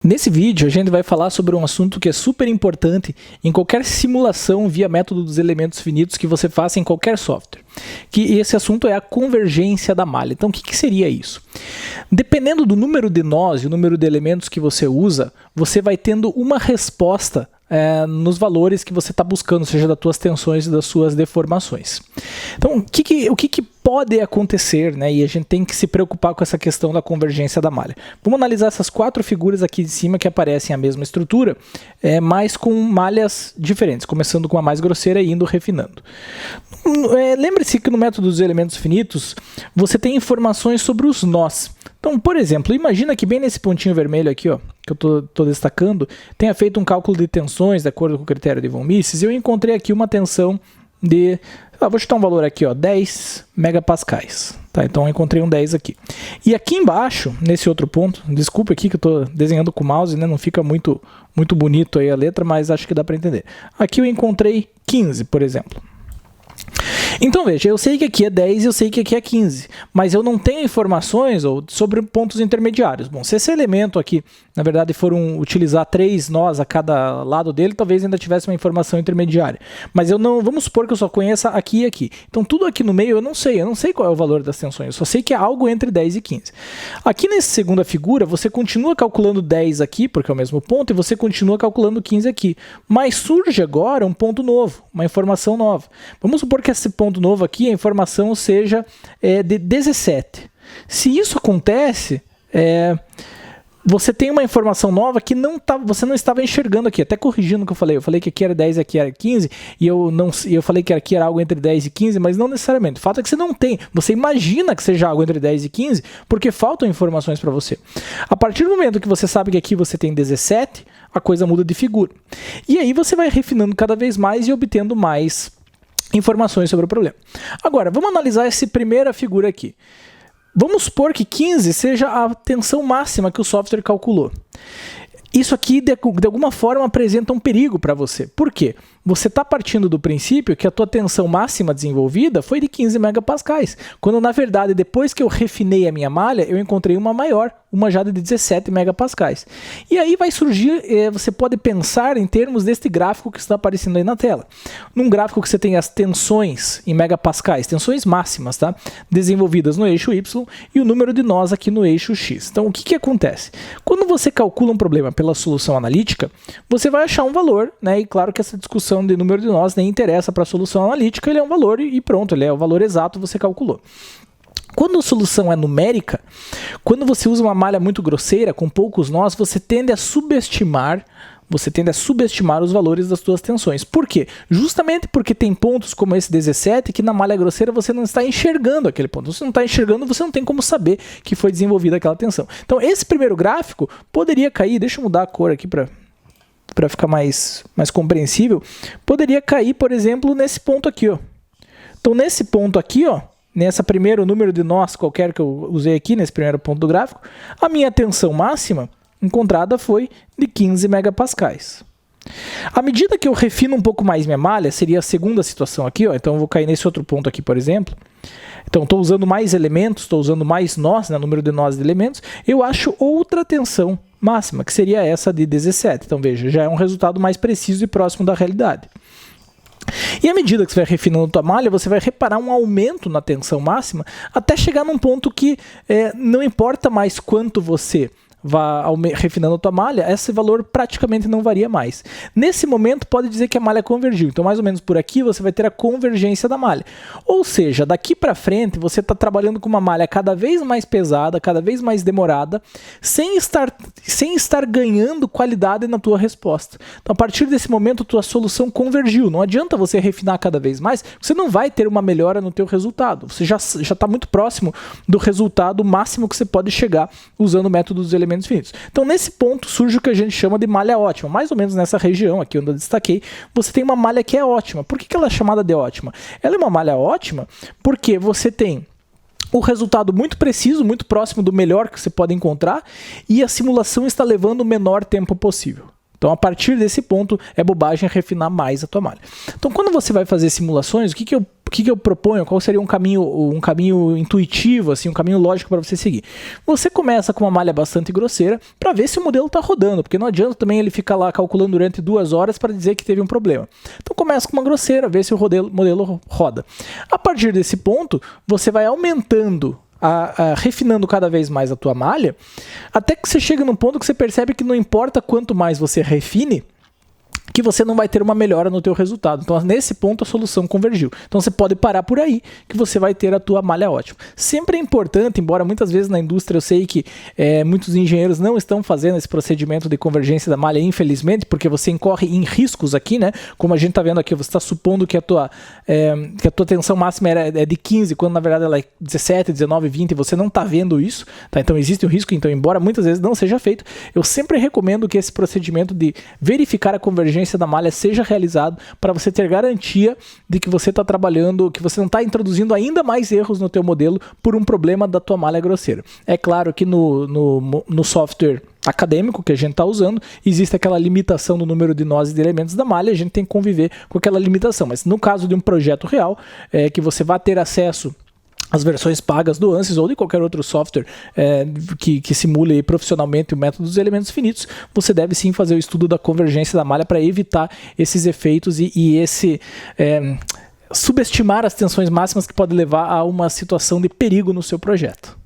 Nesse vídeo a gente vai falar sobre um assunto que é super importante em qualquer simulação via método dos elementos finitos que você faça em qualquer software. Que esse assunto é a convergência da malha. Então o que seria isso? Dependendo do número de nós e o número de elementos que você usa, você vai tendo uma resposta nos valores que você está buscando, seja das suas tensões e das suas deformações. Então, o que pode acontecer, né? E a gente tem que se preocupar com essa questão da convergência da malha. Vamos analisar essas quatro figuras aqui de cima que aparecem a mesma estrutura, mas com malhas diferentes, começando com a mais grosseira e indo refinando. Lembre-se que no método dos elementos finitos, você tem informações sobre os nós. Então, por exemplo, imagina que bem nesse pontinho vermelho aqui, ó, que eu estou destacando, tenha feito um cálculo de tensões de acordo com o critério de von Mises, e eu encontrei aqui uma tensão de, vou chutar um valor aqui, ó, 10 megapascais. Tá, então eu encontrei um 10 aqui. E aqui embaixo, nesse outro ponto, desculpa aqui que eu estou desenhando com o mouse, né, não fica muito bonito aí a letra, mas acho que dá para entender. Aqui eu encontrei 15, por exemplo. Então veja, eu sei que aqui é 10 e eu sei que aqui é 15, mas eu não tenho informações sobre pontos intermediários. Bom, se esse elemento aqui, na verdade, for utilizar 3 nós a cada lado dele, talvez ainda tivesse uma informação intermediária. Mas eu não, vamos supor que eu só conheça aqui e aqui. Então tudo aqui no meio eu não sei qual é o valor das tensões, eu só sei que é algo entre 10 e 15. Aqui nessa segunda figura, você continua calculando 10 aqui, porque é o mesmo ponto, e você continua calculando 15 aqui. Mas surge agora um ponto novo, uma informação nova. Vamos supor que esse ponto novo aqui, a informação seja de 17. Se isso acontece, você tem uma informação nova que você não estava enxergando aqui, até corrigindo o que eu falei que aqui era 10 e aqui era 15, e eu falei que aqui era algo entre 10 e 15, mas não necessariamente. O fato é que você não tem, você imagina que seja algo entre 10 e 15, porque faltam informações para você. A partir do momento que você sabe que aqui você tem 17, a coisa muda de figura. E aí você vai refinando cada vez mais e obtendo mais informações sobre o problema. Agora, vamos analisar essa primeira figura aqui. Vamos supor que 15 seja a tensão máxima que o software calculou. Isso aqui, de alguma forma, apresenta um perigo para você. Por quê? Você está partindo do princípio que a tua tensão máxima desenvolvida foi de 15 megapascais, quando, na verdade, depois que eu refinei a minha malha, eu encontrei uma maior, uma já de 17 megapascais. E aí vai surgir, você pode pensar em termos deste gráfico que está aparecendo aí na tela. Num gráfico que você tem as tensões em megapascais, tensões máximas, tá? Desenvolvidas no eixo Y e o número de nós aqui no eixo X. Então, o que acontece? Quando você calcula um problema pela solução analítica, você vai achar um valor, né? E claro que essa discussão de número de nós nem interessa para a solução analítica, ele é um valor e pronto, ele é o valor exato, você calculou. Quando a solução é numérica, quando você usa uma malha muito grosseira, com poucos nós, você tende a subestimar os valores das suas tensões. Por quê? Justamente porque tem pontos como esse 17 que na malha grosseira você não está enxergando aquele ponto. Você não está enxergando, você não tem como saber que foi desenvolvida aquela tensão. Então esse primeiro gráfico poderia cair, deixa eu mudar a cor aqui para ficar mais compreensível, poderia cair, por exemplo, nesse ponto aqui, ó. Então nesse ponto aqui, ó, nessa primeiro número de nós qualquer que eu usei aqui, nesse primeiro ponto do gráfico, a minha tensão máxima encontrada foi de 15 megapascais. À medida que eu refino um pouco mais minha malha, seria a segunda situação aqui, ó, então eu vou cair nesse outro ponto aqui, por exemplo. Então estou usando mais elementos, estou usando mais nós, né, número de nós de elementos, eu acho outra tensão máxima, que seria essa de 17. Então veja, já é um resultado mais preciso e próximo da realidade. E à medida que você vai refinando a tua malha, você vai reparar um aumento na tensão máxima até chegar num ponto que não importa mais quanto você vá refinando a tua malha, esse valor praticamente não varia mais. Nesse momento, pode dizer que a malha convergiu. Então, mais ou menos por aqui, você vai ter a convergência da malha. Ou seja, daqui para frente, você está trabalhando com uma malha cada vez mais pesada, cada vez mais demorada, sem estar ganhando qualidade na tua resposta. Então, a partir desse momento, a tua solução convergiu. Não adianta você refinar cada vez mais, você não vai ter uma melhora no teu resultado. Você já está muito próximo do resultado máximo que você pode chegar usando o método dos elementos finitos. Então, nesse ponto, surge o que a gente chama de malha ótima. Mais ou menos nessa região aqui onde eu destaquei, você tem uma malha que é ótima. Por que ela é chamada de ótima? Ela é uma malha ótima porque você tem o resultado muito preciso, muito próximo do melhor que você pode encontrar, e a simulação está levando o menor tempo possível. Então, a partir desse ponto, é bobagem refinar mais a tua malha. Então, quando você vai fazer simulações, o que eu o que eu proponho? Qual seria um caminho intuitivo, assim, um caminho lógico para você seguir? Você começa com uma malha bastante grosseira para ver se o modelo está rodando, porque não adianta também ele ficar lá calculando durante 2 horas para dizer que teve um problema. Então começa com uma grosseira, vê se o modelo roda. A partir desse ponto, você vai aumentando, refinando cada vez mais a tua malha, até que você chega num ponto que você percebe que não importa quanto mais você refine, que você não vai ter uma melhora no teu resultado. Então, nesse ponto, a solução convergiu. Então, você pode parar por aí, que você vai ter a tua malha ótima. Sempre é importante, embora muitas vezes na indústria eu sei que muitos engenheiros não estão fazendo esse procedimento de convergência da malha, infelizmente, porque você incorre em riscos aqui, né? Como a gente está vendo aqui, você está supondo que a tua tensão máxima é de 15, quando na verdade ela é 17, 19, 20, e você não está vendo isso, tá? Então, existe um risco. Então, embora muitas vezes não seja feito, eu sempre recomendo que esse procedimento de verificar a convergência da malha seja realizado para você ter garantia de que você está trabalhando, que você não está introduzindo ainda mais erros no teu modelo por um problema da tua malha grosseira. É claro que no software acadêmico que a gente está usando, existe aquela limitação do número de nós e de elementos da malha, a gente tem que conviver com aquela limitação. Mas no caso de um projeto real, que você vai ter acesso as versões pagas do ANSYS ou de qualquer outro software que simule profissionalmente o método dos elementos finitos, você deve sim fazer o estudo da convergência da malha para evitar esses efeitos e subestimar as tensões máximas que pode levar a uma situação de perigo no seu projeto.